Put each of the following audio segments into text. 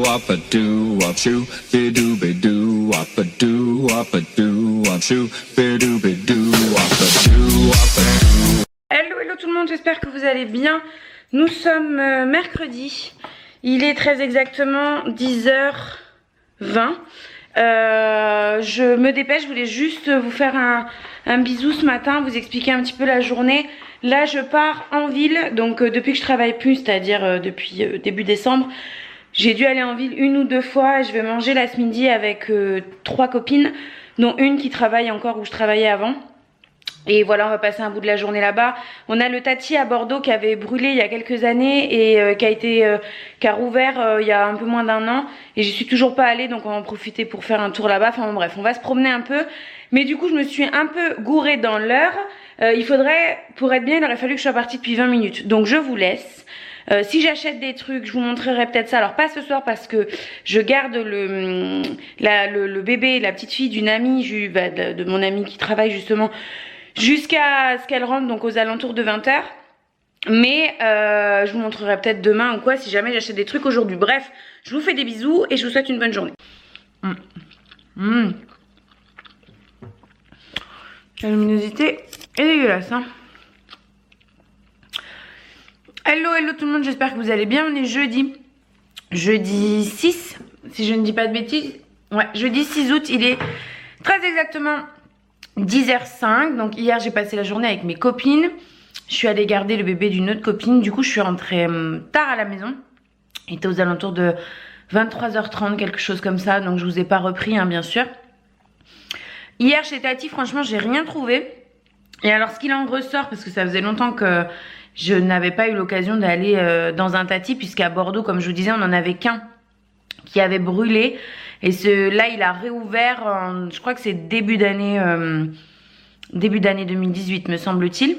wop a doo wop shoo, bidoo bidoo wop a doo wop a doo wop shoo, bidoo bidoo wop a doo wop a doo. Hello, hello tout le monde, j'espère que vous allez bien. Nous sommes mercredi, il est très exactement 10h20. Je me dépêche, je voulais juste vous faire un bisou ce matin, vous expliquer un petit peu la journée. Là je pars en ville, donc depuis que je travaille plus, c'est-à-dire depuis début décembre, j'ai dû aller en ville une ou deux fois. Je vais manger là ce midi avec 3 copines, dont une qui travaille encore où je travaillais avant. Et voilà, on va passer un bout de la journée là-bas. On a le Tati à Bordeaux qui avait brûlé il y a quelques années et qui a rouvert il y a un peu moins d'1 an. Et j'y suis toujours pas allée, donc on va en profiter pour faire un tour là-bas. Enfin bon, bref, on va se promener un peu. Mais du coup, je me suis un peu gourée dans l'heure. Il faudrait, pour être bien, il aurait fallu que je sois partie depuis 20 minutes. Donc je vous laisse. Si j'achète des trucs, je vous montrerai peut-être ça. Alors pas ce soir parce que je garde le bébé, la petite fille d'une amie, de mon amie qui travaille justement, jusqu'à ce qu'elle rentre, donc aux alentours de 20h. Mais je vous montrerai peut-être demain ou quoi si jamais j'achète des trucs aujourd'hui. Bref, je vous fais des bisous et je vous souhaite une bonne journée. La luminosité est dégueulasse, hein. Hello, hello tout le monde, j'espère que vous allez bien. On est jeudi 6, si je ne dis pas de bêtises. Ouais, jeudi 6 août, il est très exactement 10h05. Donc hier j'ai passé la journée avec mes copines. Je suis allée garder le bébé d'une autre copine. Du coup je suis rentrée tard à la maison. Il était aux alentours de 23h30, quelque chose comme ça. Donc je vous ai pas repris, hein, bien sûr. Hier chez Tati, franchement j'ai rien trouvé. Et alors ce qu'il en ressort, parce que ça faisait longtemps que je n'avais pas eu l'occasion d'aller dans un Tati, puisqu'à Bordeaux, comme je vous disais, on n'en avait qu'un qui avait brûlé. Et là, il a réouvert, je crois que c'est début d'année 2018, me semble-t-il.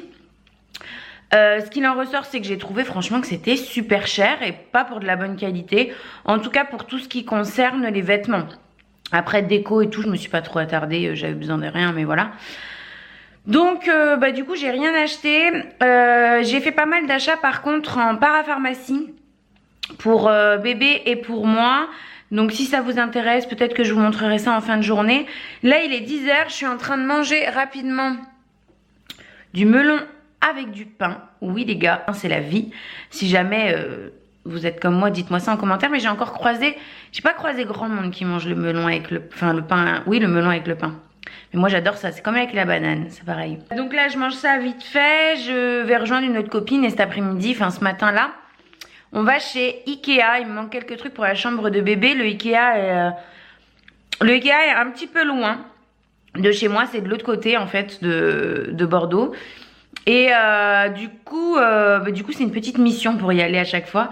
Ce qu'il en ressort, c'est que j'ai trouvé franchement que c'était super cher et pas pour de la bonne qualité. En tout cas, pour tout ce qui concerne les vêtements. Après, déco et tout, je me suis pas trop attardée, j'avais besoin de rien, mais voilà. Donc du coup j'ai rien acheté. J'ai fait pas mal d'achats par contre en parapharmacie pour bébé et pour moi. Donc si ça vous intéresse, peut-être que je vous montrerai ça en fin de journée. Là il est 10h, je suis en train de manger rapidement du melon avec du pain. Oui les gars, c'est la vie. Si jamais vous êtes comme moi, dites-moi ça en commentaire. Mais j'ai encore croisé, j'ai pas croisé grand monde qui mange le melon avec le pain. Oui, le melon avec le pain. Mais moi j'adore ça, c'est comme avec la banane, c'est pareil. Donc là je mange ça vite fait, je vais rejoindre une autre copine et cet après-midi, enfin ce matin là, on va chez Ikea. Il me manque quelques trucs pour la chambre de bébé. Le Ikea est un petit peu loin de chez moi, c'est de l'autre côté en fait de Bordeaux. Et du coup c'est une petite mission pour y aller à chaque fois.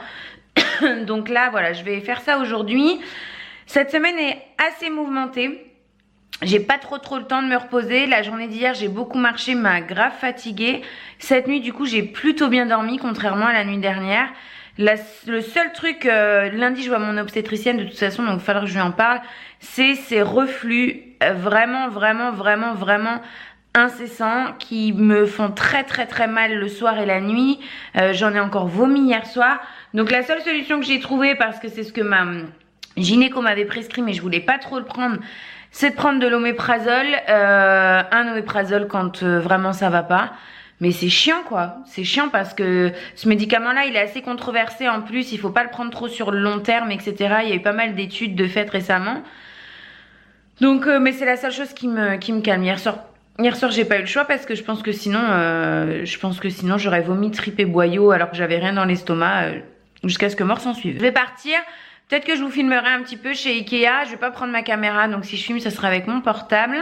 Donc là voilà, je vais faire ça aujourd'hui. Cette semaine est assez mouvementée. J'ai pas trop le temps de me reposer. La journée d'hier, j'ai beaucoup marché, m'a grave fatiguée. Cette nuit, du coup, j'ai plutôt bien dormi, contrairement à la nuit dernière. Le seul truc, lundi, je vois mon obstétricienne de toute façon, donc il va falloir que je lui en parle. C'est ces reflux vraiment incessants qui me font très mal le soir et la nuit. J'en ai encore vomi hier soir. Donc la seule solution que j'ai trouvée, parce que c'est ce que ma gynéco m'avait prescrit, mais je voulais pas trop le prendre, c'est de prendre de l'oméprazole, un oméprazole quand vraiment ça va pas. Mais c'est chiant quoi, c'est chiant parce que ce médicament-là, il est assez controversé en plus, il faut pas le prendre trop sur le long terme, etc. Il y a eu pas mal d'études de faites récemment. Donc, mais c'est la seule chose qui me calme. Hier soir, j'ai pas eu le choix parce que je pense que sinon j'aurais vomi, tripé boyau alors que j'avais rien dans l'estomac jusqu'à ce que mort s'en suive. Je vais partir. Peut-être que je vous filmerai un petit peu chez Ikea. Je vais pas prendre ma caméra, donc si je filme, ça sera avec mon portable.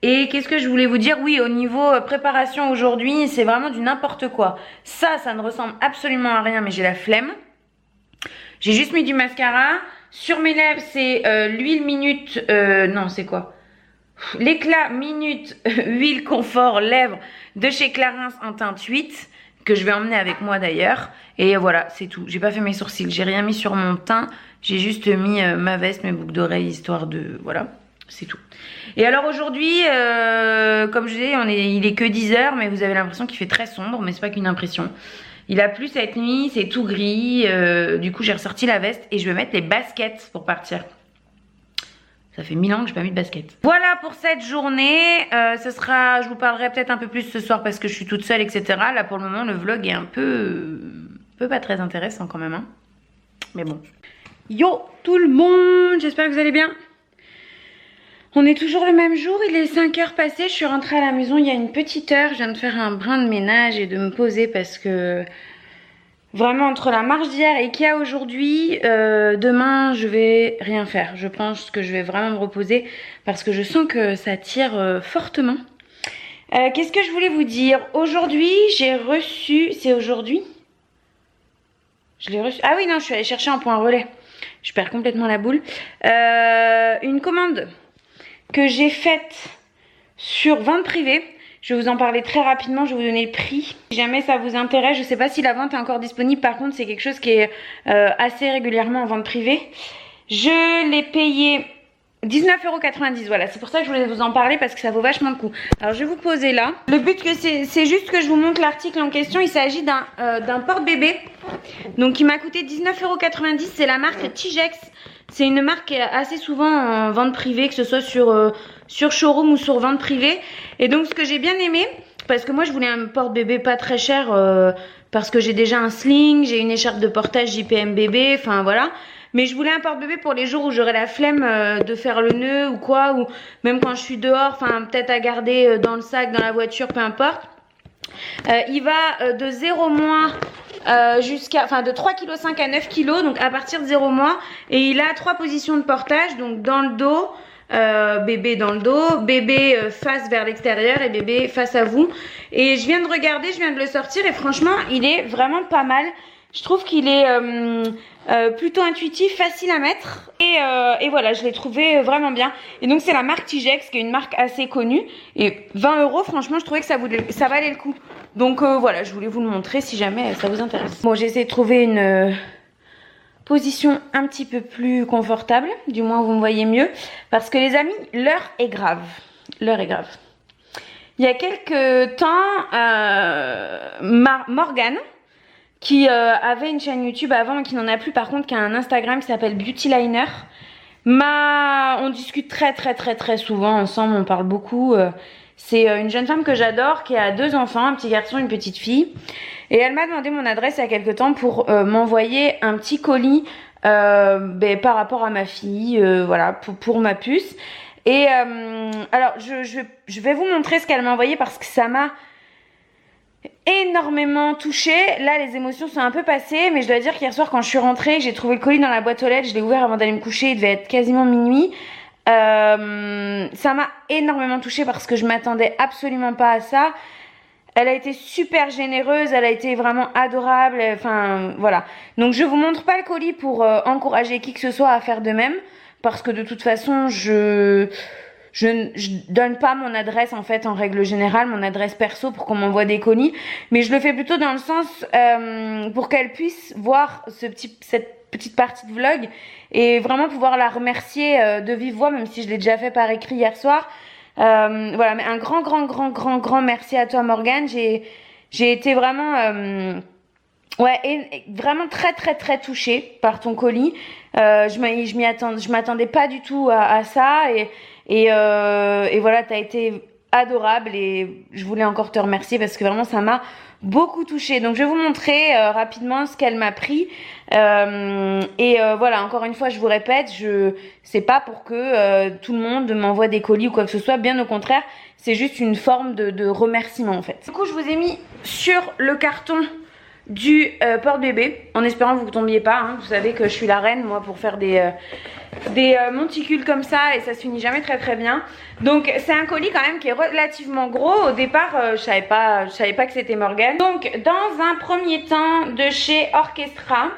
Et qu'est-ce que je voulais vous dire? Oui, au niveau préparation aujourd'hui, c'est vraiment du n'importe quoi. Ça ne ressemble absolument à rien, mais j'ai la flemme. J'ai juste mis du mascara. Sur mes lèvres, c'est l'huile minute... non, c'est quoi? L'éclat minute huile confort lèvres de chez Clarins en teinte 8. Que je vais emmener avec moi d'ailleurs. Et voilà, c'est tout. J'ai pas fait mes sourcils, j'ai rien mis sur mon teint. J'ai juste mis ma veste, mes boucles d'oreilles, histoire de... Voilà, c'est tout. Et alors aujourd'hui, comme je disais, il est que 10h, mais vous avez l'impression qu'il fait très sombre, mais c'est pas qu'une impression. Il a plu cette nuit, c'est tout gris. Du coup, j'ai ressorti la veste et je vais mettre les baskets pour partir. Ça fait 1000 ans que j'ai pas mis de baskets. Voilà pour cette journée. Je vous parlerai peut-être un peu plus ce soir parce que je suis toute seule, etc. Là, pour le moment, le vlog est un peu pas très intéressant quand même. Hein. Mais bon. Yo tout le monde, j'espère que vous allez bien. On est toujours le même jour, il est 5 heures passées, je suis rentrée à la maison il y a une petite heure. Je viens de faire un brin de ménage et de me poser parce que vraiment entre la marche d'hier et qu'il y a aujourd'hui, demain je vais rien faire. Je pense que je vais vraiment me reposer parce que je sens que ça tire fortement. Qu'est-ce que je voulais vous dire? Aujourd'hui j'ai reçu, c'est aujourd'hui? Je l'ai reçu, ah oui non, je suis allée chercher un point relais. Je perds complètement la boule. Une commande que j'ai faite sur vente privée. Je vais vous en parler très rapidement, je vais vous donner le prix. Si jamais ça vous intéresse, je ne sais pas si la vente est encore disponible. Par contre, c'est quelque chose qui est assez régulièrement en vente privée. Je l'ai payé 19,90 €. Voilà, c'est pour ça que je voulais vous en parler parce que ça vaut vachement le coup. Alors, je vais vous poser là. Le but, c'est juste que je vous montre l'article en question. Il s'agit d'un porte-bébé. Donc, il m'a coûté 19,90 €. C'est la marque Tigex. C'est une marque qui est assez souvent en vente privée, que ce soit sur showroom ou sur vente privée. Et donc ce que j'ai bien aimé, parce que moi je voulais un porte-bébé pas très cher, parce que j'ai déjà un sling, j'ai une écharpe de portage JPM bébé, enfin voilà. Mais je voulais un porte-bébé pour les jours où j'aurais la flemme de faire le nœud ou quoi, ou même quand je suis dehors, enfin peut-être à garder dans le sac, dans la voiture, peu importe. Il va de 0 mois de 3,5 kg à 9 kg, donc à partir de 0 mois. Et il a 3 positions de portage, donc dans le dos, bébé dans le dos, bébé face vers l'extérieur et bébé face à vous. Et je viens de regarder, je viens de le sortir et franchement il est vraiment pas mal. Je trouve qu'il est plutôt intuitif, facile à mettre et voilà, je l'ai trouvé vraiment bien. Et donc c'est la marque Tigex qui est une marque assez connue et 20 €, franchement je trouvais que ça valait le coup. Donc voilà, je voulais vous le montrer si jamais ça vous intéresse. Bon, j'ai essayé de trouver une position un petit peu plus confortable, du moins vous me voyez mieux, parce que les amis, l'heure est grave. L'heure est grave. Il y a quelques temps, Morgane, qui avait une chaîne YouTube avant et qui n'en a plus, par contre qui a un Instagram qui s'appelle Beautyliner. On discute très souvent ensemble, on parle beaucoup. C'est une jeune femme que j'adore qui a 2 enfants, un petit garçon, une petite fille. Et elle m'a demandé mon adresse il y a quelques temps pour m'envoyer un petit colis par rapport à ma fille, voilà, pour ma puce. Et alors je vais vous montrer ce qu'elle m'a envoyé parce que ça m'a énormément touchée. Là les émotions sont un peu passées, mais je dois dire qu'hier soir quand je suis rentrée, j'ai trouvé le colis dans la boîte aux lettres, je l'ai ouvert avant d'aller me coucher, il devait être quasiment minuit. Ça m'a énormément touchée parce que je m'attendais absolument pas à ça. Elle a été super généreuse, elle a été vraiment adorable, enfin voilà. Donc je vous montre pas le colis pour encourager qui que ce soit à faire de même, parce que de toute façon je donne pas mon adresse en fait en règle générale, mon adresse perso pour qu'on m'envoie des colis, mais je le fais plutôt dans le sens pour qu'elle puisse voir cette petite partie de vlog et vraiment pouvoir la remercier de vive voix, même si je l'ai déjà fait par écrit hier soir. Voilà, mais un grand merci à toi Morgane. J'ai été vraiment vraiment très touchée par ton colis. Je m'attendais pas du tout à ça et voilà, t'as été adorable et je voulais encore te remercier parce que vraiment ça m'a beaucoup touchée. Donc je vais vous montrer rapidement ce qu'elle m'a pris voilà, encore une fois je vous répète, c'est pas pour que tout le monde m'envoie des colis ou quoi que ce soit, bien au contraire, c'est juste une forme de remerciement en fait. Du coup je vous ai mis sur le carton du porte-bébé en espérant que vous ne tombiez pas, hein. Vous savez que je suis la reine moi pour faire des monticules comme ça et ça se finit jamais très bien. Donc c'est un colis quand même qui est relativement gros. Au départ je savais pas que c'était Morgane. Donc dans un premier temps de chez Orchestra,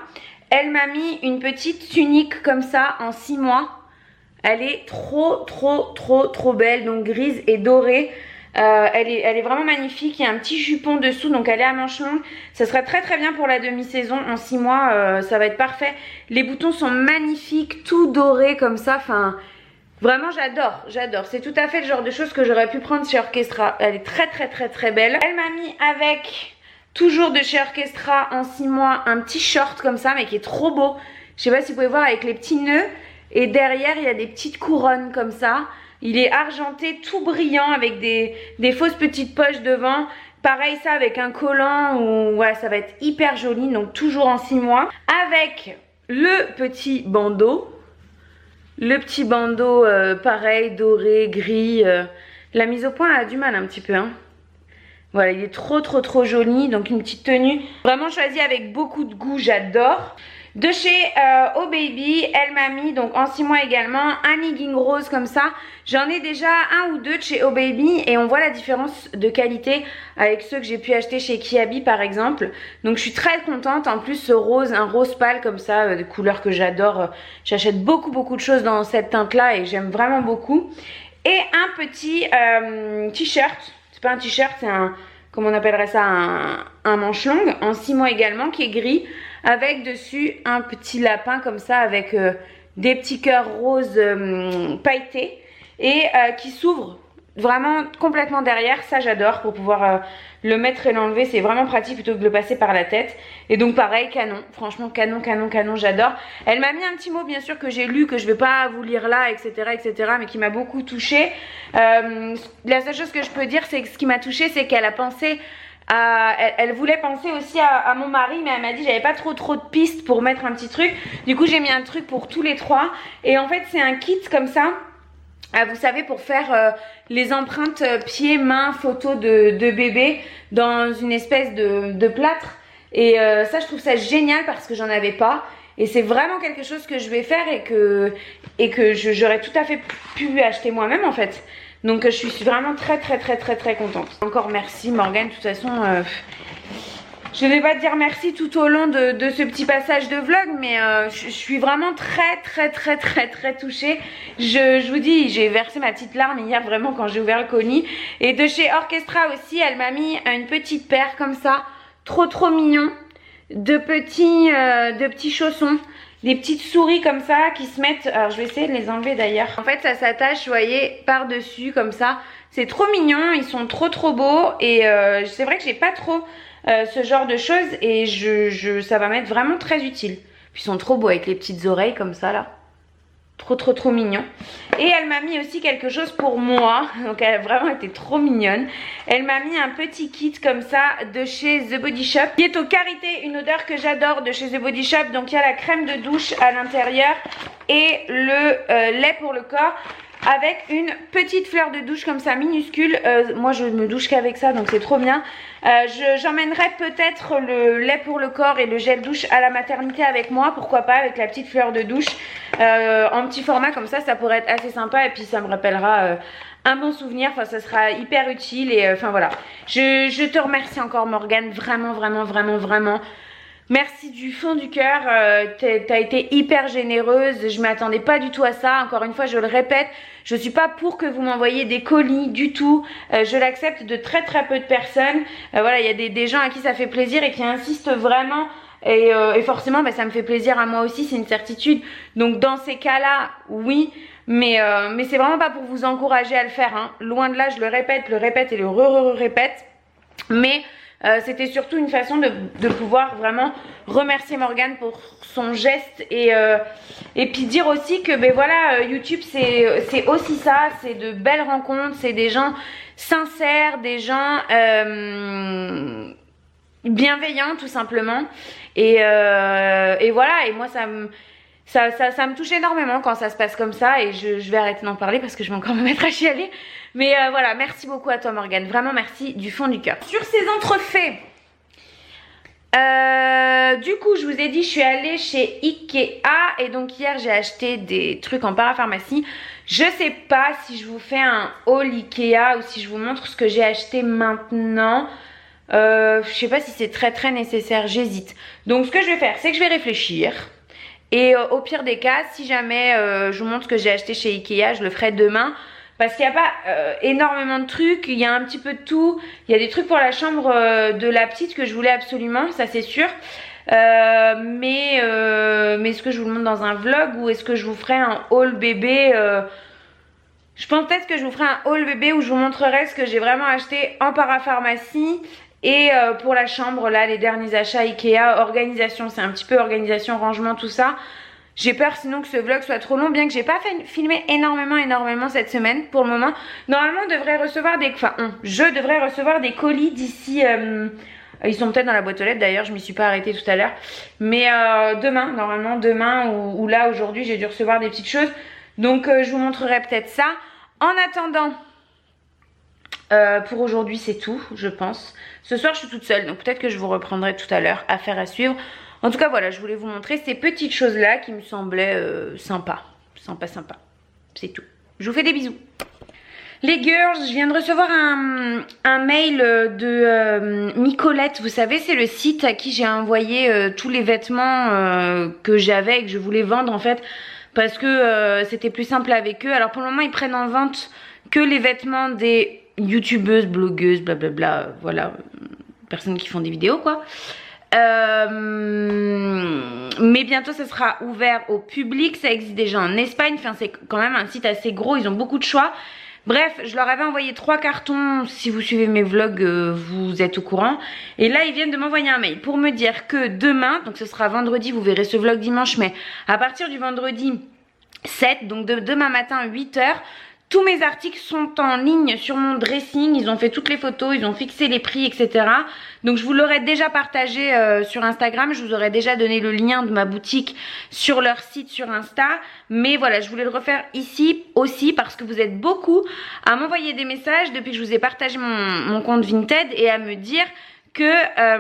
elle m'a mis une petite tunique comme ça en 6 mois. Elle est trop belle, donc grise et dorée. Elle est vraiment magnifique. Il y a un petit jupon dessous, donc elle est à manches longues. Ça serait très bien pour la demi-saison. En 6 mois, ça va être parfait. Les boutons sont magnifiques, tout doré comme ça. Enfin, vraiment j'adore. C'est tout à fait le genre de choses que j'aurais pu prendre chez Orchestra. Elle est très belle. Elle m'a mis avec toujours de chez Orchestra en 6 mois, un petit short comme ça, mais qui est trop beau. Je sais pas si vous pouvez voir avec les petits nœuds. Et derrière, il y a des petites couronnes comme ça. Il est argenté, tout brillant, avec des fausses petites poches devant. Pareil, ça avec un collant, ou voilà, ça va être hyper joli. Donc toujours en 6 mois. Avec le petit bandeau. Le petit bandeau, pareil, doré, gris. La mise au point a du mal un petit peu, hein. Voilà, il est trop joli. Donc une petite tenue vraiment choisie avec beaucoup de goût, j'adore. De chez Oh Baby, elle m'a mis donc en 6 mois également un legging rose comme ça. J'en ai déjà un ou deux de chez Oh Baby et on voit la différence de qualité avec ceux que j'ai pu acheter chez Kiabi par exemple. Donc je suis très contente. En plus ce rose, un rose pâle comme ça, de couleur que j'adore. J'achète beaucoup de choses dans cette teinte là et j'aime vraiment beaucoup. Et un petit t-shirt. C'est pas un t-shirt, c'est un, comment on appellerait ça, un manche longue en 6 mois également qui est gris. Avec dessus un petit lapin comme ça avec des petits cœurs roses pailletés et qui s'ouvre vraiment complètement derrière. Ça j'adore pour pouvoir le mettre et l'enlever, c'est vraiment pratique plutôt que de le passer par la tête. Et donc pareil, canon, franchement canon, j'adore. Elle m'a mis un petit mot bien sûr que j'ai lu, que je vais pas vous lire là, etc. mais qui m'a beaucoup touchée. La seule chose que je peux dire, c'est que ce qui m'a touchée, c'est qu'elle a pensé... elle voulait penser aussi à mon mari, mais elle m'a dit j'avais pas trop de pistes pour mettre un petit truc. Du coup j'ai mis un truc pour tous les trois. Et en fait c'est un kit comme ça, vous savez, pour faire les empreintes pieds, mains, photos de bébé dans une espèce de plâtre. Et ça je trouve ça génial parce que j'en avais pas. Et c'est vraiment quelque chose que je vais faire et que j'aurais tout à fait pu acheter moi-même en fait. Donc je suis vraiment très contente. Encore merci Morgane, de toute façon je vais pas te dire merci tout au long de ce petit passage de vlog, mais je suis vraiment très touchée. Je vous dis, j'ai versé ma petite larme hier vraiment quand j'ai ouvert le colis. Et de chez Orchestra aussi, elle m'a mis une petite paire comme ça, trop mignon, de petits chaussons. Des petites souris comme ça qui se mettent, alors je vais essayer de les enlever d'ailleurs. En fait ça s'attache, vous voyez, par dessus comme ça. C'est trop mignon, ils sont trop beaux. Et c'est vrai que j'ai pas trop ce genre de choses. Et ça va m'être vraiment très utile. Puis ils sont trop beaux avec les petites oreilles comme ça là. Trop mignon. Et elle m'a mis aussi quelque chose pour moi. Donc elle a vraiment été trop mignonne. Elle m'a mis un petit kit comme ça de chez The Body Shop, qui est au karité, une odeur que j'adore de chez The Body Shop. Donc il y a la crème de douche à l'intérieur et le lait pour le corps, avec une petite fleur de douche comme ça minuscule. Moi je me douche qu'avec ça, donc c'est trop bien. J'emmènerai peut-être le lait pour le corps et le gel douche à la maternité avec moi, pourquoi pas, avec la petite fleur de douche en petit format comme ça pourrait être assez sympa. Et puis ça me rappellera un bon souvenir, enfin ça sera hyper utile. Et enfin voilà, je te remercie encore Morgane, vraiment. Merci du fond du cœur, t'as été hyper généreuse, je m'attendais pas du tout à ça. Encore une fois je le répète, je suis pas pour que vous m'envoyiez des colis du tout, je l'accepte de très peu de personnes. Voilà, il y a des gens à qui ça fait plaisir et qui insistent vraiment. Et forcément ça me fait plaisir à moi aussi, c'est une certitude. Donc dans ces cas là oui, mais c'est vraiment pas pour vous encourager à le faire, hein. Loin de là, je le répète et le répète. Mais c'était surtout une façon de pouvoir vraiment remercier Morgane pour son geste. Et puis dire aussi que ben voilà, YouTube c'est aussi ça, c'est de belles rencontres, c'est des gens sincères, des gens bienveillants tout simplement. Et voilà, et moi ça me touche énormément quand ça se passe comme ça. Et je vais arrêter d'en parler parce que je vais encore me mettre à chialer. Mais voilà, merci beaucoup à toi Morgane, vraiment merci du fond du cœur. Sur ces entrefaits, du coup je vous ai dit, je suis allée chez Ikea. Et donc hier j'ai acheté des trucs en parapharmacie. Je sais pas si je vous fais un haul Ikea ou si je vous montre ce que j'ai acheté maintenant. Je sais pas si c'est très nécessaire, j'hésite. Donc ce que je vais faire, c'est que je vais réfléchir. Et au pire des cas, si jamais je vous montre ce que j'ai acheté chez Ikea, je le ferai demain. Parce qu'il n'y a pas énormément de trucs, il y a un petit peu de tout. Il y a des trucs pour la chambre de la petite que je voulais absolument, ça c'est sûr. Mais est-ce que je vous le montre dans un vlog ou est-ce que je vous ferai un haul bébé Je pense peut-être que je vous ferai un haul bébé où je vous montrerai ce que j'ai vraiment acheté en parapharmacie. Et pour la chambre, là, les derniers achats Ikea, organisation, c'est un petit peu organisation, rangement, tout ça. J'ai peur sinon que ce vlog soit trop long, bien que j'ai pas filmé énormément cette semaine pour le moment. Normalement, on devrait recevoir des... Enfin, je devrais recevoir des colis d'ici... ils sont peut-être dans la boîte aux lettres d'ailleurs, je m'y suis pas arrêtée tout à l'heure. Mais demain, normalement, demain ou là, aujourd'hui, j'ai dû recevoir des petites choses. Donc, je vous montrerai peut-être ça. En attendant... pour aujourd'hui c'est tout je pense. Ce soir je suis toute seule donc peut-être que je vous reprendrai tout à l'heure. Affaire à suivre. En tout cas voilà, je voulais vous montrer ces petites choses là qui me semblaient sympa. C'est tout. Je vous fais des bisous. Les girls, je viens de recevoir un mail de Micolette. Vous savez, c'est le site à qui j'ai envoyé tous les vêtements que j'avais et que je voulais vendre en fait. Parce que c'était plus simple avec eux. Alors pour le moment ils prennent en vente que les vêtements des youtubeuses, blogueuses, blablabla, voilà, personnes qui font des vidéos quoi. Mais bientôt ça sera ouvert au public, ça existe déjà en Espagne, enfin c'est quand même un site assez gros, ils ont beaucoup de choix. Bref, je leur avais envoyé 3 cartons, si vous suivez mes vlogs, vous êtes au courant. Et là, ils viennent de m'envoyer un mail pour me dire que demain, donc ce sera vendredi, vous verrez ce vlog dimanche, mais à partir du vendredi 7, donc de demain matin 8 h, tous mes articles sont en ligne sur mon dressing, ils ont fait toutes les photos, ils ont fixé les prix, etc. Donc je vous l'aurais déjà partagé sur Instagram, je vous aurais déjà donné le lien de ma boutique sur leur site sur Insta. Mais voilà, je voulais le refaire ici aussi parce que vous êtes beaucoup à m'envoyer des messages depuis que je vous ai partagé mon compte Vinted et à me dire que à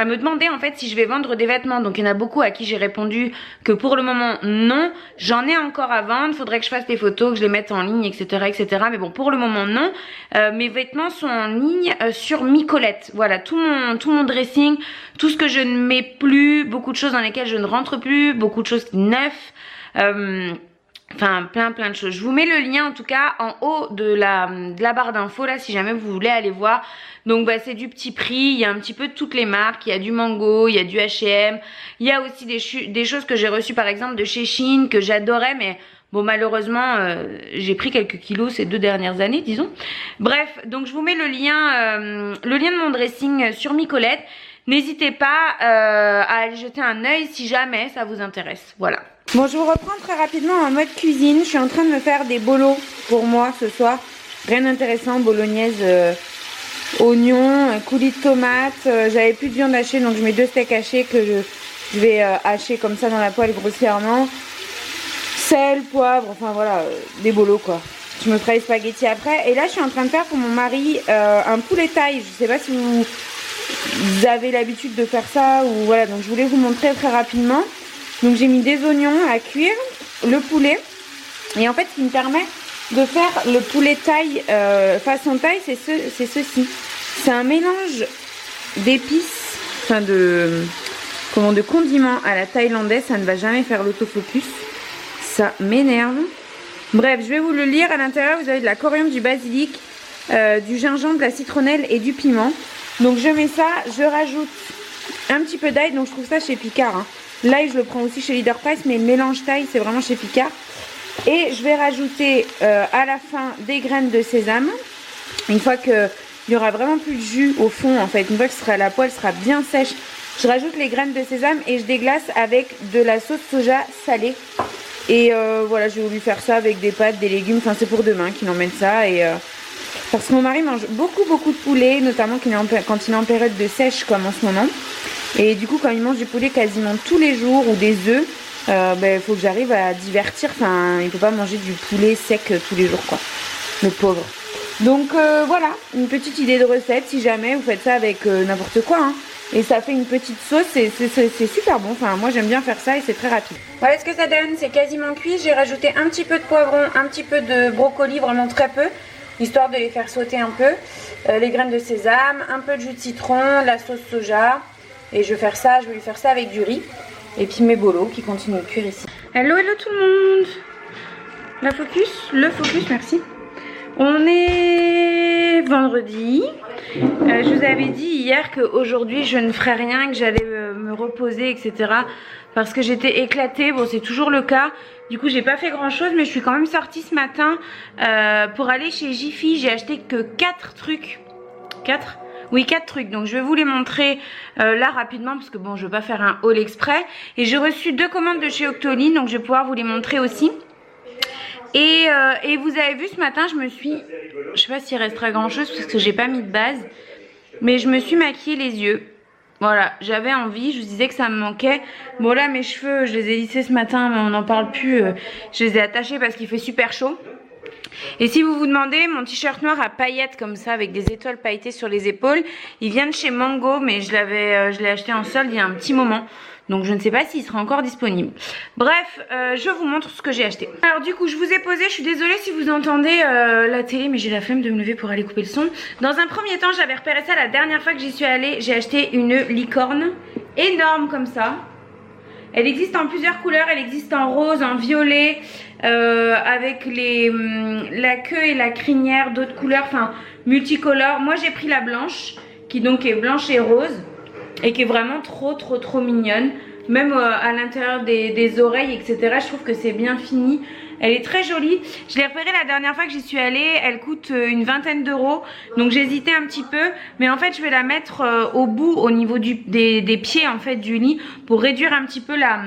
me demander en fait si je vais vendre des vêtements. Donc il y en a beaucoup à qui j'ai répondu que pour le moment non, j'en ai encore à vendre, faudrait que je fasse des photos, que je les mette en ligne, etc. mais bon pour le moment non. Mes vêtements sont en ligne sur Micolette, voilà, tout mon dressing, tout ce que je ne mets plus, beaucoup de choses dans lesquelles je ne rentre plus, beaucoup de choses neuves, enfin plein de choses. Je vous mets le lien en tout cas en haut de la barre d'infos là si jamais vous voulez aller voir. Donc bah c'est du petit prix, il y a un petit peu de toutes les marques, il y a du Mango, il y a du H&M, il y a aussi des choses que j'ai reçues par exemple de chez Shein que j'adorais mais bon malheureusement j'ai pris quelques kilos ces 2 dernières années disons. Bref, donc je vous mets le lien de mon dressing sur Micolette. N'hésitez pas à aller jeter un œil si jamais ça vous intéresse, voilà. Bon, je vous reprends très rapidement en mode cuisine. Je suis en train de me faire des bolos pour moi ce soir. Rien d'intéressant, bolognaise, oignons, coulis de tomates. J'avais plus de viande hachée donc je mets 2 steaks hachés que je vais hacher comme ça dans la poêle grossièrement. Sel, poivre, enfin voilà, des bolos quoi. Je me ferai les spaghettis après. Et là je suis en train de faire pour mon mari un poulet thaï. Je sais pas si vous avez l'habitude de faire ça ou voilà. Donc je voulais vous montrer très rapidement. Donc j'ai mis des oignons à cuire, le poulet. Et en fait ce qui me permet de faire le poulet thaï façon thaï, c'est ceci. C'est un mélange d'épices, enfin de condiments à la thaïlandaise. Ça ne va jamais faire l'autofocus. Ça m'énerve. Bref, je vais vous le lire. À l'intérieur vous avez de la coriandre, du basilic, du gingembre, de la citronnelle et du piment. Donc je mets ça, je rajoute un petit peu d'ail. Donc je trouve ça chez Picard, hein. L'ail je le prends aussi chez Leader Price, mais le mélange taille c'est vraiment chez Picard. Et je vais rajouter à la fin des graines de sésame. Une fois qu'il n'y aura vraiment plus de jus au fond en fait, une fois que la poêle sera bien sèche, je rajoute les graines de sésame et je déglace avec de la sauce soja salée. Et voilà, j'ai voulu faire ça avec des pâtes, des légumes, enfin c'est pour demain qu'il emmène ça. Et parce que mon mari mange beaucoup de poulet, notamment quand il est en période de sèche comme en ce moment. Et du coup quand il mange du poulet quasiment tous les jours ou des œufs, faut que j'arrive à divertir. Enfin il peut pas manger du poulet sec tous les jours quoi, le pauvre. Donc voilà, une petite idée de recette si jamais vous faites ça avec n'importe quoi, hein. Et ça fait une petite sauce, c'est super bon. Enfin moi j'aime bien faire ça et c'est très rapide. Voilà ce que ça donne, c'est quasiment cuit. J'ai rajouté un petit peu de poivron, un petit peu de brocoli, vraiment très peu, histoire de les faire sauter un peu. Les graines de sésame, un peu de jus de citron, la sauce soja. Et je vais lui faire ça avec du riz. Et puis mes bolos qui continuent de cuire ici. Hello tout le monde. Le focus, merci. On est vendredi. Je vous avais dit hier qu'aujourd'hui je ne ferais rien, que j'allais me reposer, etc. Parce que j'étais éclatée. Bon, c'est toujours le cas. Du coup, j'ai pas fait grand chose, mais je suis quand même sortie ce matin pour aller chez Jiffy. J'ai acheté que 4 trucs. 4 ? Oui, 4 trucs. Donc je vais vous les montrer là rapidement parce que bon, je veux pas faire un haul exprès. Et j'ai reçu 2 commandes de chez Octoline, donc je vais pouvoir vous les montrer aussi. Et vous avez vu ce matin, je sais pas s'il restera grand chose parce que j'ai pas mis de base, mais je me suis maquillée les yeux. Voilà, j'avais envie, je vous disais que ça me manquait. Bon là mes cheveux, je les ai lissés ce matin, mais on n'en parle plus. Je les ai attachés parce qu'il fait super chaud. Et si vous vous demandez, mon t-shirt noir à paillettes comme ça, avec des étoiles pailletées sur les épaules, il vient de chez Mango, mais je l'ai acheté en solde il y a un petit moment. Donc je ne sais pas s'il sera encore disponible. Bref, je vous montre ce que j'ai acheté. Alors du coup, je vous ai posé, je suis désolée si vous entendez la télé, mais j'ai la flemme de me lever pour aller couper le son. Dans un premier temps, j'avais repéré ça la dernière fois que j'y suis allée. J'ai acheté une licorne énorme comme ça. Elle existe en plusieurs couleurs, elle existe en rose, en violet, avec la queue et la crinière d'autres couleurs, enfin multicolores. Moi j'ai pris la blanche, qui donc est blanche et rose. Et qui est vraiment trop mignonne. Même à l'intérieur des oreilles, etc. Je trouve que c'est bien fini. Elle est très jolie. Je l'ai repérée la dernière fois que j'y suis allée. Elle coûte une vingtaine d'euros. Donc j'hésitais un petit peu. Mais en fait, je vais la mettre au bout, au niveau des pieds en fait du lit. Pour réduire un petit peu la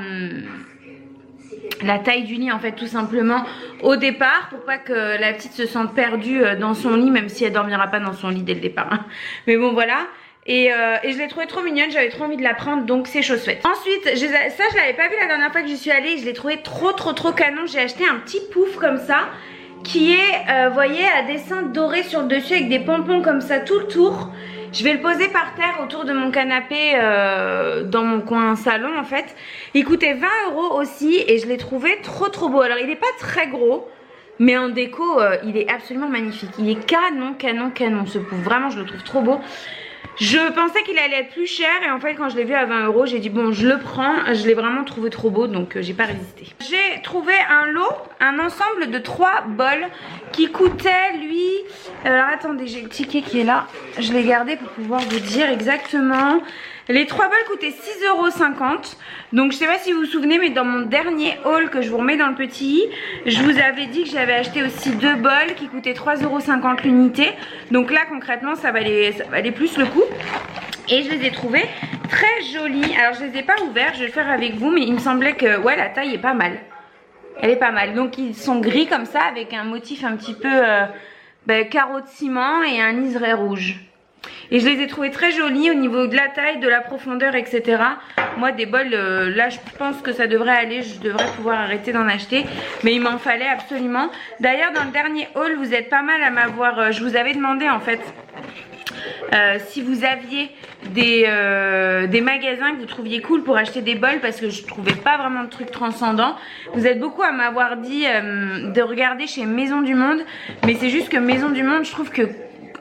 taille du lit en fait, tout simplement au départ. Pour pas que la petite se sente perdue dans son lit. Même si elle dormira pas dans son lit dès le départ. Hein. Mais bon, voilà. Et je l'ai trouvée trop mignonne, j'avais trop envie de la prendre, donc c'est chose faite. Ensuite, ça je l'avais pas vu la dernière fois que j'y suis allée, je l'ai trouvé trop canon. J'ai acheté un petit pouf comme ça, qui est, vous voyez, à dessin doré sur le dessus avec des pompons comme ça tout le tour. Je vais le poser par terre autour de mon canapé dans mon coin salon en fait. Il coûtait 20 € aussi et je l'ai trouvé trop beau. Alors il est pas très gros, mais en déco il est absolument magnifique. Il est canon ce pouf, vraiment je le trouve trop beau. Je pensais qu'il allait être plus cher et en fait quand je l'ai vu à 20 €, j'ai dit bon je le prends. Je l'ai vraiment trouvé trop beau donc j'ai pas résisté. J'ai trouvé un ensemble de 3 bols qui coûtait lui... Alors attendez, j'ai le ticket qui est là. Je l'ai gardé pour pouvoir vous dire exactement. Les 3 bols coûtaient 6,50 €. Donc je sais pas si vous vous souvenez, mais dans mon dernier haul que je vous remets dans le petit i, je vous avais dit que j'avais acheté aussi 2 bols qui coûtaient 3,50 € l'unité. Donc là concrètement ça valait plus le coup. Et je les ai trouvés très jolis. Alors je les ai pas ouverts, je vais le faire avec vous, mais il me semblait que ouais la taille est pas mal. Elle est pas mal. Donc ils sont gris comme ça avec un motif un petit peu carreau de ciment et un liseré rouge. Et je les ai trouvés très jolis au niveau de la taille, de la profondeur, etc. Moi des bols, là je pense que ça devrait aller, je devrais pouvoir arrêter d'en acheter. Mais il m'en fallait absolument. D'ailleurs dans le dernier haul, vous êtes pas mal à m'avoir... je vous avais demandé en fait... si vous aviez des magasins que vous trouviez cool pour acheter des bols, parce que je trouvais pas vraiment de trucs transcendants. Vous êtes beaucoup à m'avoir dit de regarder chez Maison du Monde, mais c'est juste que Maison du Monde, je trouve que...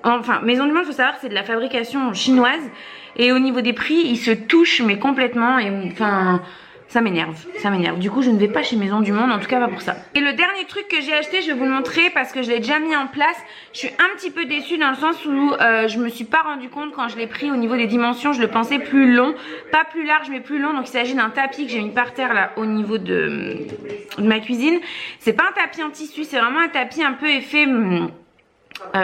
Enfin, Maison du Monde, faut savoir que c'est de la fabrication chinoise et au niveau des prix, ils se touchent mais complètement et enfin... Ça m'énerve. Du coup, je ne vais pas chez Maison du Monde, en tout cas pas pour ça. Et le dernier truc que j'ai acheté, je vais vous le montrer parce que je l'ai déjà mis en place. Je suis un petit peu déçue dans le sens où je me suis pas rendu compte quand je l'ai pris au niveau des dimensions. Je le pensais plus long, pas plus large mais plus long. Donc il s'agit d'un tapis que j'ai mis par terre là au niveau de ma cuisine. C'est pas un tapis en tissu, c'est vraiment un tapis un peu effet...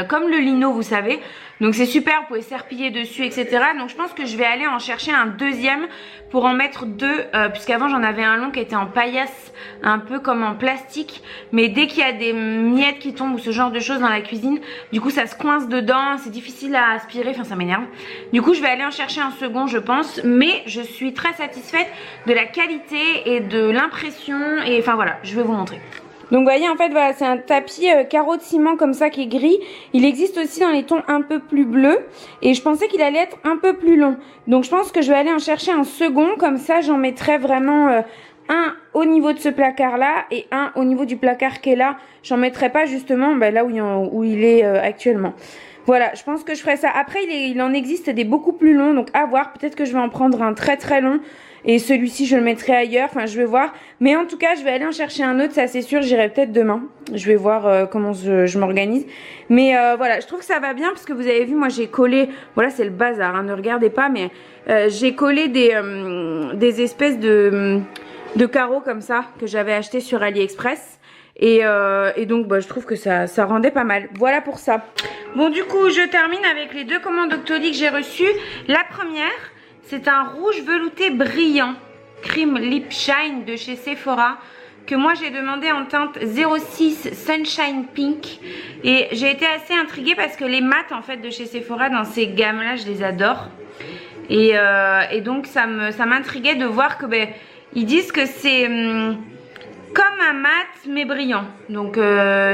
comme le lino vous savez, donc c'est super, vous pouvez serpiller dessus etc. Donc je pense que je vais aller en chercher un deuxième pour en mettre 2 puisqu'avant j'en avais un long qui était en paillasse, un peu comme en plastique, mais dès qu'il y a des miettes qui tombent ou ce genre de choses dans la cuisine, du coup ça se coince dedans, c'est difficile à aspirer, enfin ça m'énerve. Du coup je vais aller en chercher un second je pense, mais je suis très satisfaite de la qualité et de l'impression et enfin voilà, je vais vous montrer. Donc vous voyez en fait voilà, c'est un tapis carreau de ciment comme ça qui est gris. Il existe aussi dans les tons un peu plus bleus et je pensais qu'il allait être un peu plus long. Donc je pense que je vais aller en chercher un second, comme ça j'en mettrai vraiment un au niveau de ce placard là et un au niveau du placard qui est là. J'en mettrai pas justement là où il est actuellement. Voilà, je pense que je ferai ça. Après il en existe des beaucoup plus longs, donc à voir, peut-être que je vais en prendre un très long. Et celui-ci je le mettrai ailleurs, enfin je vais voir. Mais en tout cas je vais aller en chercher un autre, ça c'est sûr, j'irai peut-être demain. Je vais voir comment je m'organise. Mais voilà, je trouve que ça va bien parce que vous avez vu, moi j'ai collé, voilà c'est le bazar, hein, ne regardez pas, mais j'ai collé des espèces de carreaux comme ça que j'avais acheté sur AliExpress. Et donc bah, je trouve que ça rendait pas mal. Voilà pour ça. Bon du coup je termine avec les 2 commandes Octoly que j'ai reçues. La première c'est un rouge velouté brillant Cream Lip Shine de chez Sephora, que moi j'ai demandé en teinte 06 Sunshine Pink. Et j'ai été assez intriguée parce que les mats en fait de chez Sephora dans ces gammes là je les adore. Et donc ça m'intriguait de voir que ils disent que c'est comme un mat mais brillant. Donc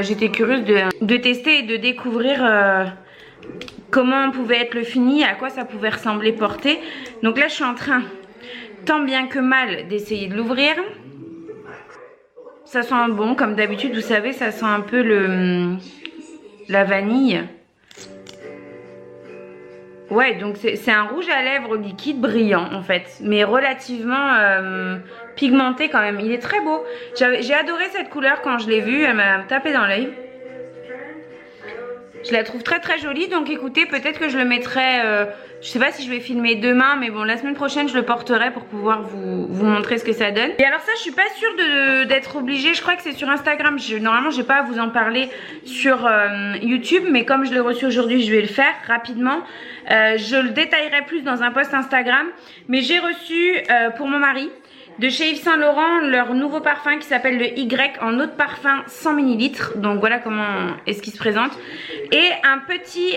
j'étais curieuse de tester et de découvrir comment pouvait être le fini, à quoi ça pouvait ressembler porté. Donc là je suis en train tant bien que mal d'essayer de l'ouvrir. Ça sent bon comme d'habitude, vous savez, ça sent un peu la vanille. Ouais, donc c'est un rouge à lèvres liquide brillant en fait, mais relativement pigmenté quand même. Il est très beau. J'ai adoré cette couleur quand je l'ai vue, elle m'a tapé dans l'œil. Je la trouve très très jolie, donc écoutez, peut-être que je le mettrai, je sais pas si je vais filmer demain, mais bon, la semaine prochaine je le porterai pour pouvoir vous montrer ce que ça donne. Et alors ça, je suis pas sûre d'être obligée, je crois que c'est sur Instagram, normalement j'ai pas à vous en parler sur YouTube, mais comme je l'ai reçu aujourd'hui, je vais le faire rapidement. Je le détaillerai plus dans un post Instagram, mais j'ai reçu pour mon mari, de chez Yves Saint Laurent, leur nouveau parfum qui s'appelle le Y en eau de parfum 100 ml. Donc voilà comment est-ce qu'il se présente. Et un petit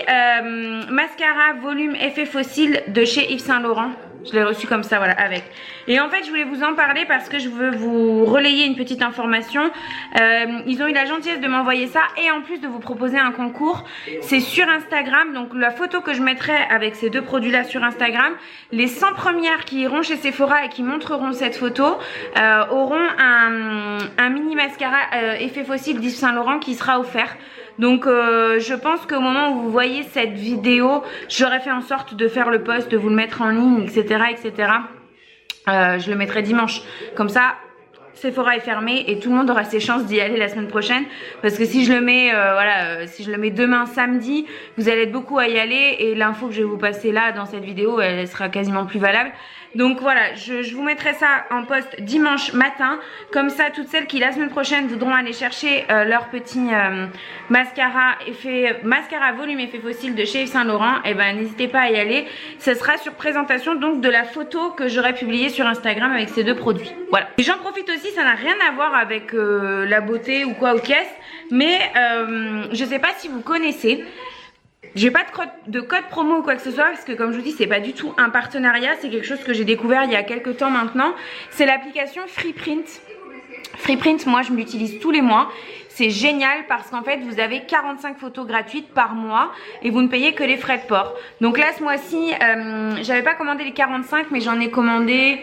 mascara volume effet fossile de chez Yves Saint Laurent. Je l'ai reçu comme ça, voilà, avec. Et en fait, je voulais vous en parler parce que je veux vous relayer une petite information. Ils ont eu la gentillesse de m'envoyer ça et en plus de vous proposer un concours. C'est sur Instagram, donc la photo que je mettrai avec ces 2 produits-là sur Instagram, les 100 premières qui iront chez Sephora et qui montreront cette photo auront un mini mascara effet fossile d'Yves Saint Laurent qui sera offert. Donc je pense qu'au moment où vous voyez cette vidéo, j'aurais fait en sorte de faire le post, de vous le mettre en ligne, etc. etc. Je le mettrai dimanche. Comme ça, Sephora est fermé et tout le monde aura ses chances d'y aller la semaine prochaine. Parce que si je le mets, si je le mets demain samedi, vous allez être beaucoup à y aller. Et l'info que je vais vous passer là dans cette vidéo, elle sera quasiment plus valable. Donc voilà, je vous mettrai ça en post dimanche matin. Comme ça, toutes celles qui la semaine prochaine voudront aller chercher leur petit mascara volume effet fossile de chez Yves Saint Laurent, et ben n'hésitez pas à y aller. Ce sera sur présentation donc de la photo que j'aurai publiée sur Instagram avec ces 2 produits. Voilà. Et j'en profite aussi, ça n'a rien à voir avec la beauté ou quoi aux caisses, mais je sais pas si vous connaissez. J'ai pas de code promo ou quoi que ce soit parce que comme je vous dis c'est pas du tout un partenariat, c'est quelque chose que j'ai découvert il y a quelques temps maintenant. C'est l'application Freeprint. Freeprint, moi je l'utilise tous les mois. C'est génial parce qu'en fait vous avez 45 photos gratuites par mois et vous ne payez que les frais de port. Donc là ce mois-ci j'avais pas commandé les 45 mais j'en ai commandé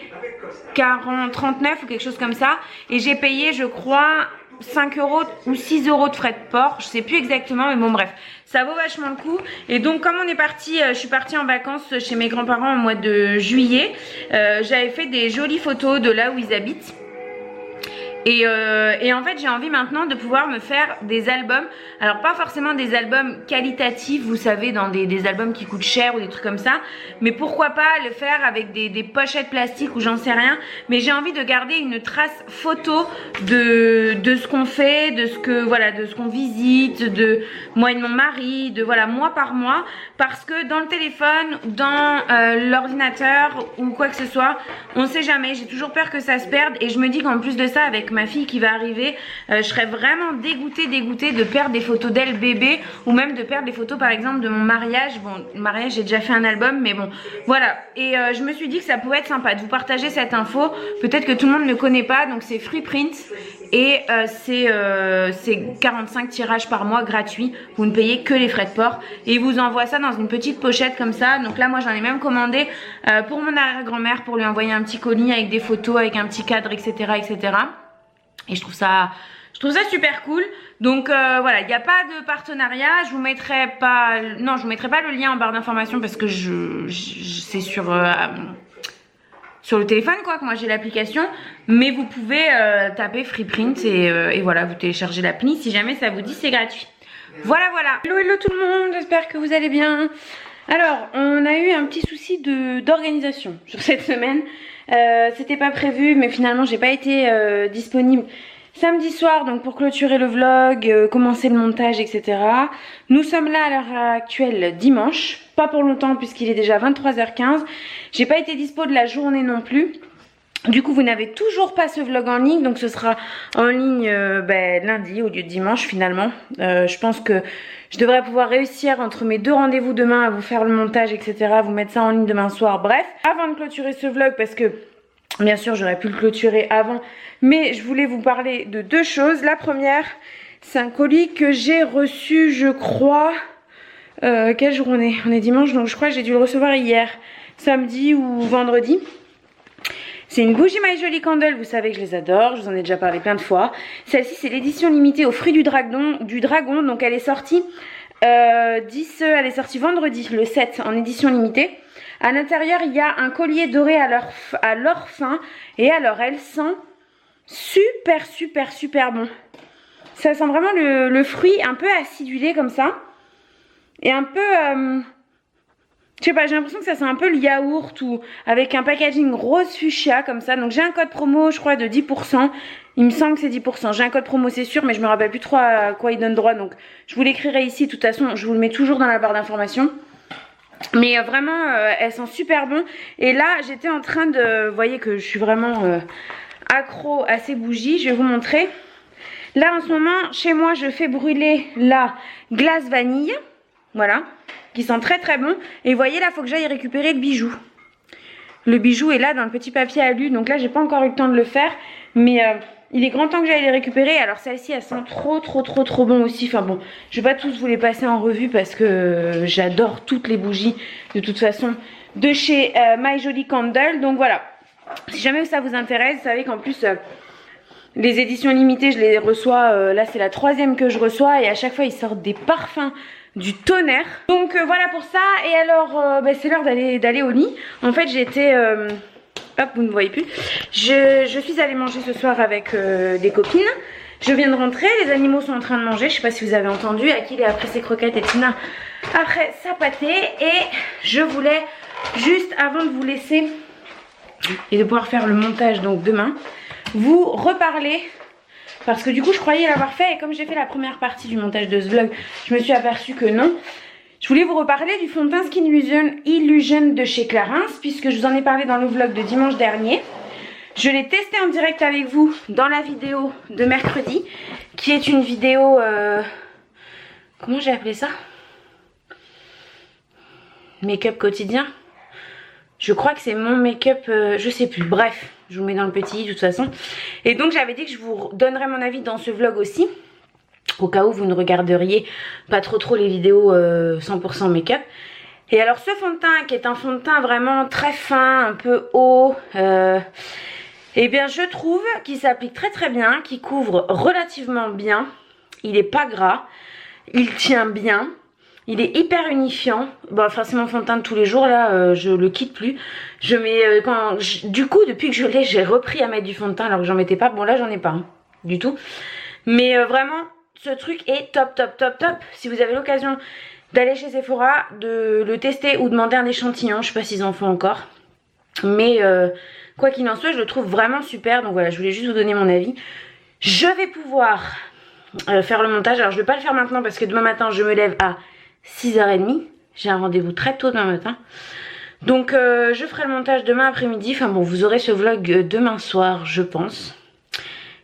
39 ou quelque chose comme ça. Et j'ai payé je crois 5 € ou 6 € de frais de port, je sais plus exactement, mais bon bref, ça vaut vachement le coup. Et donc comme on est parti, je suis partie en vacances chez mes grands-parents au mois de juillet, j'avais fait des jolies photos de là où ils habitent. Et en fait j'ai envie maintenant de pouvoir me faire des albums. Alors pas forcément des albums qualitatifs, vous savez, dans des albums qui coûtent cher ou des trucs comme ça, mais pourquoi pas le faire avec des pochettes plastiques ou j'en sais rien. Mais j'ai envie de garder une trace photo de ce qu'on fait, de ce que voilà, de ce qu'on visite, de moi et de mon mari, de voilà, mois par mois, parce que dans le téléphone, dans l'ordinateur ou quoi que ce soit, on sait jamais, j'ai toujours peur que ça se perde. Et je me dis qu'en plus de ça, avec ma fille qui va arriver, je serais vraiment dégoûtée de perdre des photos d'elle bébé, ou même de perdre des photos par exemple de mon mariage. Bon, le mariage j'ai déjà fait un album, mais bon voilà. Et je me suis dit que ça pouvait être sympa de vous partager cette info. Peut-être que tout le monde ne connaît pas, donc c'est Freeprint et c'est 45 tirages par mois gratuits. Vous ne payez que les frais de port et ils vous envoient ça dans une petite pochette comme ça. Donc là moi j'en ai même commandé pour mon arrière-grand-mère pour lui envoyer un petit colis avec des photos, avec un petit cadre, etc. etc. Et je trouve ça super cool. Donc voilà, il n'y a pas de partenariat. Je vous mettrai pas, non, je vous mettrai pas le lien en barre d'information parce que c'est sur le téléphone quoi que moi j'ai l'application. Mais vous pouvez taper Freeprint et voilà, vous téléchargez l'appli si jamais ça vous dit, c'est gratuit. Voilà. Hello tout le monde, j'espère que vous allez bien. Alors, on a eu un petit souci d'organisation sur cette semaine. C'était pas prévu, mais finalement j'ai pas été disponible Samedi soir, donc pour clôturer le vlog, commencer le montage, etc. Nous sommes là à l'heure actuelle dimanche. Pas pour longtemps puisqu'il est déjà 23h15. J'ai pas été dispo de la journée non plus. Du coup, vous n'avez toujours pas ce vlog en ligne, donc ce sera en ligne lundi au lieu de dimanche finalement. Je pense que je devrais pouvoir réussir entre mes 2 rendez-vous demain à vous faire le montage, etc. Vous mettre ça en ligne demain soir. Bref, avant de clôturer ce vlog, parce que bien sûr j'aurais pu le clôturer avant, mais je voulais vous parler de 2 choses. La première, c'est un colis que j'ai reçu, je crois, quelle journée? On est dimanche, donc je crois que j'ai dû le recevoir hier, samedi ou vendredi. C'est une bougie My Jolie Candle, vous savez que je les adore, je vous en ai déjà parlé plein de fois. Celle-ci c'est l'édition limitée aux fruits du dragon, donc elle est sortie elle est sortie vendredi, le 7, en édition limitée. À l'intérieur il y a un collier doré à l'or fin, et alors elle sent super bon. Ça sent vraiment le fruit un peu acidulé comme ça, et un peu... je sais pas, j'ai l'impression que ça sent un peu le yaourt, ou avec un packaging rose fuchsia comme ça. Donc j'ai un code promo, je crois, de 10%. Il me semble que c'est 10%. J'ai un code promo, c'est sûr, mais je me rappelle plus trop à quoi il donne droit. Donc je vous l'écrirai ici. De toute façon, je vous le mets toujours dans la barre d'informations. Mais vraiment, elle sent super bon. Et là, j'étais en train de... Vous voyez que je suis vraiment accro à ces bougies. Je vais vous montrer. Là, en ce moment, chez moi, je fais brûler la glace vanille. Voilà. Qui sent très bon. Et vous voyez là, il faut que j'aille récupérer le bijou. Le bijou est là dans le petit papier alu. Donc là, j'ai pas encore eu le temps de le faire. Mais il est grand temps que j'aille les récupérer. Alors celle-ci, elle sent trop bon aussi. Enfin bon, je vais pas tous vous les passer en revue parce que j'adore toutes les bougies de toute façon de chez My Jolie Candle. Donc voilà. Si jamais ça vous intéresse, vous savez qu'en plus... les éditions limitées, je les reçois, là c'est la 3e que je reçois, et à chaque fois ils sortent des parfums du tonnerre. Donc voilà pour ça. Et alors c'est l'heure d'aller au lit. En fait j'étais hop, vous ne voyez plus, je suis allée manger ce soir avec des copines. Je viens de rentrer, les animaux sont en train de manger, je sais pas si vous avez entendu, Akil est après ses croquettes et Tina après sa pâtée. Et je voulais juste, avant de vous laisser et de pouvoir faire le montage donc demain, vous reparler, parce que du coup je croyais l'avoir fait, et comme j'ai fait la première partie du montage de ce vlog, je me suis aperçue que non. Je voulais vous reparler du fond de teint Skin Illusion de chez Clarins, puisque je vous en ai parlé dans le vlog de dimanche dernier. Je l'ai testé en direct avec vous dans la vidéo de mercredi, qui est une vidéo comment j'ai appelé ça, make-up quotidien. Je crois que c'est mon make-up, je sais plus, bref, je vous mets dans le petit de toute façon. Et donc j'avais dit que je vous donnerais mon avis dans ce vlog aussi, au cas où vous ne regarderiez pas trop les vidéos 100% make-up. Et alors ce fond de teint, qui est un fond de teint vraiment très fin, un peu haut, eh bien je trouve qu'il s'applique très bien, qu'il couvre relativement bien, il n'est pas gras, il tient bien. Il est hyper unifiant. Bon, enfin c'est mon fond de teint de tous les jours là, je le quitte plus. Je mets du coup depuis que je l'ai, j'ai repris à mettre du fond de teint alors que j'en mettais pas. Bon là j'en ai pas du tout. Mais vraiment ce truc est top. Si vous avez l'occasion d'aller chez Sephora, de le tester ou demander un échantillon, je sais pas s'ils en font encore. Mais quoi qu'il en soit, je le trouve vraiment super. Donc voilà, je voulais juste vous donner mon avis. Je vais pouvoir faire le montage. Alors je vais pas le faire maintenant parce que demain matin je me lève à 6h30, j'ai un rendez-vous très tôt demain matin. Donc je ferai le montage demain après-midi. Enfin bon, vous aurez ce vlog demain soir, je pense.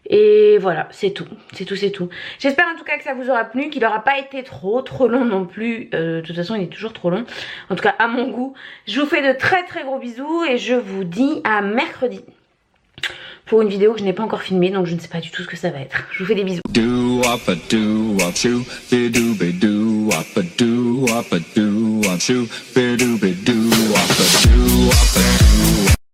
Et voilà, c'est tout. J'espère en tout cas que ça vous aura plu, qu'il n'aura pas été trop long non plus. De toute façon, il est toujours trop long. En tout cas, à mon goût. Je vous fais de très gros bisous et je vous dis à mercredi. Pour une vidéo que je n'ai pas encore filmée, donc je ne sais pas du tout ce que ça va être. Je vous fais des bisous. Do